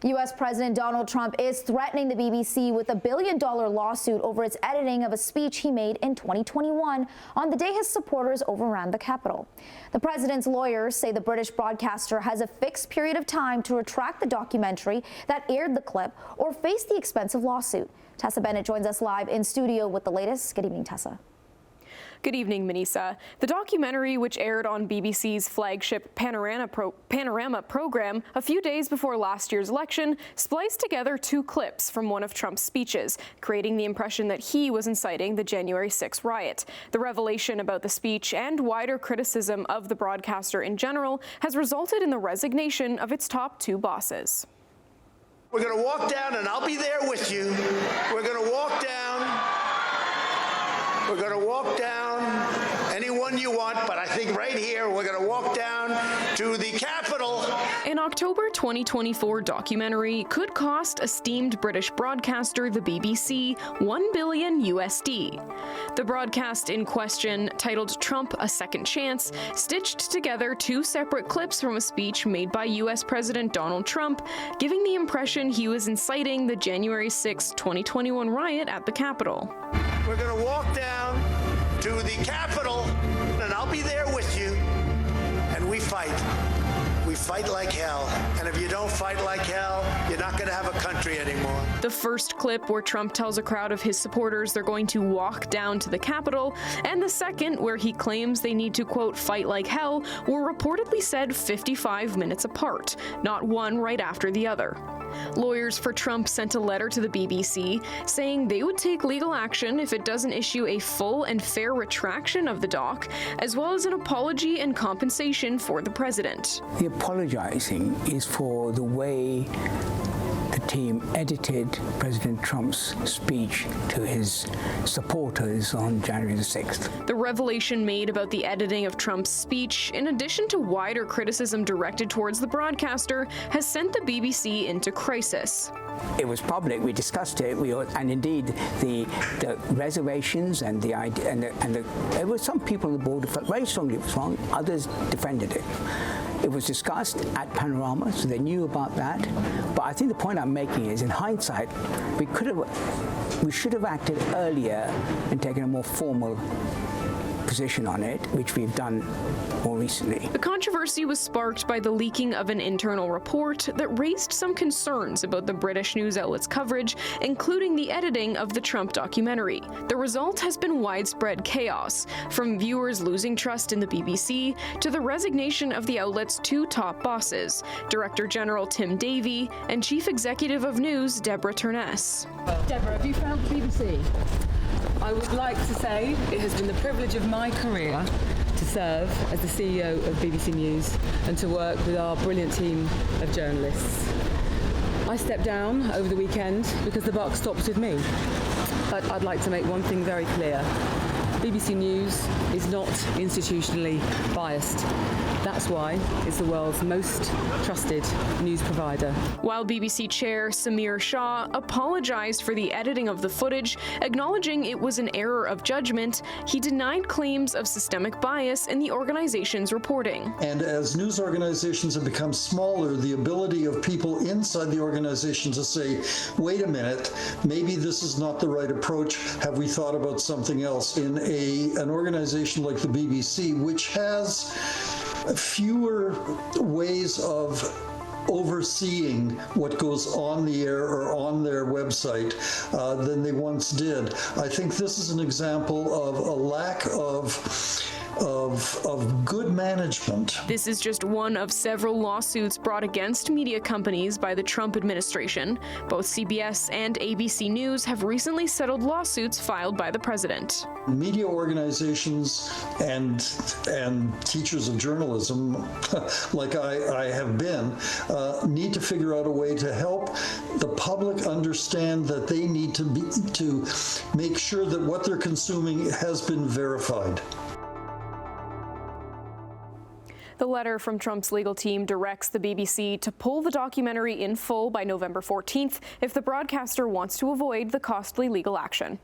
U.S. President Donald Trump is threatening the BBC with a billion-dollar lawsuit over its editing of a speech he made in 2021 on the day his supporters overran the Capitol. The president's lawyers say the British broadcaster has a fixed period of time to retract the documentary that aired the clip or face the expensive lawsuit. Tessa Bennett joins us live in studio with the latest. Good evening, Tessa. Good evening, Manisa. The documentary, which aired on BBC's flagship Panorama program a few days before last year's election, spliced together two clips from one of Trump's speeches, creating the impression that he was inciting the January 6 riot. The revelation about the speech and wider criticism of the broadcaster in general has resulted in the resignation of its top two bosses. We're going to walk down, and I'll be there with you. We're going to walk down. We're going to walk down anyone you want, but I think right here we're going to walk down to the Capitol. An October 2024 documentary could cost esteemed British broadcaster the BBC $1 billion USD. The broadcast in question, titled Trump: A Second Chance, stitched together two separate clips from a speech made by U.S. President Donald Trump, giving the impression he was inciting the January 6, 2021 riot at the Capitol. We're going to walk down to the Capitol, and I'll be there with you, and we fight. We fight like hell, and if you don't fight like hell, you're not going to have a country anymore. The first clip, where Trump tells a crowd of his supporters they're going to walk down to the Capitol, and the second, where he claims they need to, quote, fight like hell, were reportedly said 55 minutes apart, not one right after the other. Lawyers for Trump sent a letter to the BBC saying they would take legal action if it doesn't issue a full and fair retraction of the doc, as well as an apology and compensation for the president. The apologizing is for the way the team edited President Trump's speech to his supporters on January the 6th. The revelation made about the editing of Trump's speech, in addition to wider criticism directed towards the broadcaster, has sent the BBC into crisis. It was public. We discussed it. And indeed, the reservations and the idea, there were some people on the board who felt very strongly it was wrong. Others defended it. It was discussed at Panorama, so they knew about that. But I think the point I'm making is, in hindsight, we should have acted earlier and taken a more formal position on it, which we've done more recently. The controversy was sparked by the leaking of an internal report that raised some concerns about the British news outlet's coverage, including the editing of the Trump documentary. The result has been widespread chaos, from viewers losing trust in the BBC to the resignation of the outlet's two top bosses, Director General Tim Davie and Chief Executive of News Deborah Turness. Deborah, have you found the BBC? I would like to say it has been the privilege of my career to serve as the CEO of BBC News and to work with our brilliant team of journalists. I stepped down over the weekend because the buck stops with me. But I'd like to make one thing very clear. BBC News is not institutionally biased. That's why it's the world's most trusted news provider. While BBC Chair Samir Shah apologized for the editing of the footage, acknowledging it was an error of judgment, he denied claims of systemic bias in the organization's reporting. And as news organizations have become smaller, the ability of people inside the organization to say, wait a minute, maybe this is not the right approach. Have we thought about something else? In an organization like the BBC, which has fewer ways of overseeing what goes on the air or on their website than they once did. I think this is an example of a lack of good management. This is just one of several lawsuits brought against media companies by the Trump administration. Both CBS and ABC News have recently settled lawsuits filed by the president. Media organizations and teachers of journalism, like I have been, need to figure out a way to help the public understand that they need to make sure that what they're consuming has been verified. The letter from Trump's legal team directs the BBC to pull the documentary in full by November 14th if the broadcaster wants to avoid the costly legal action.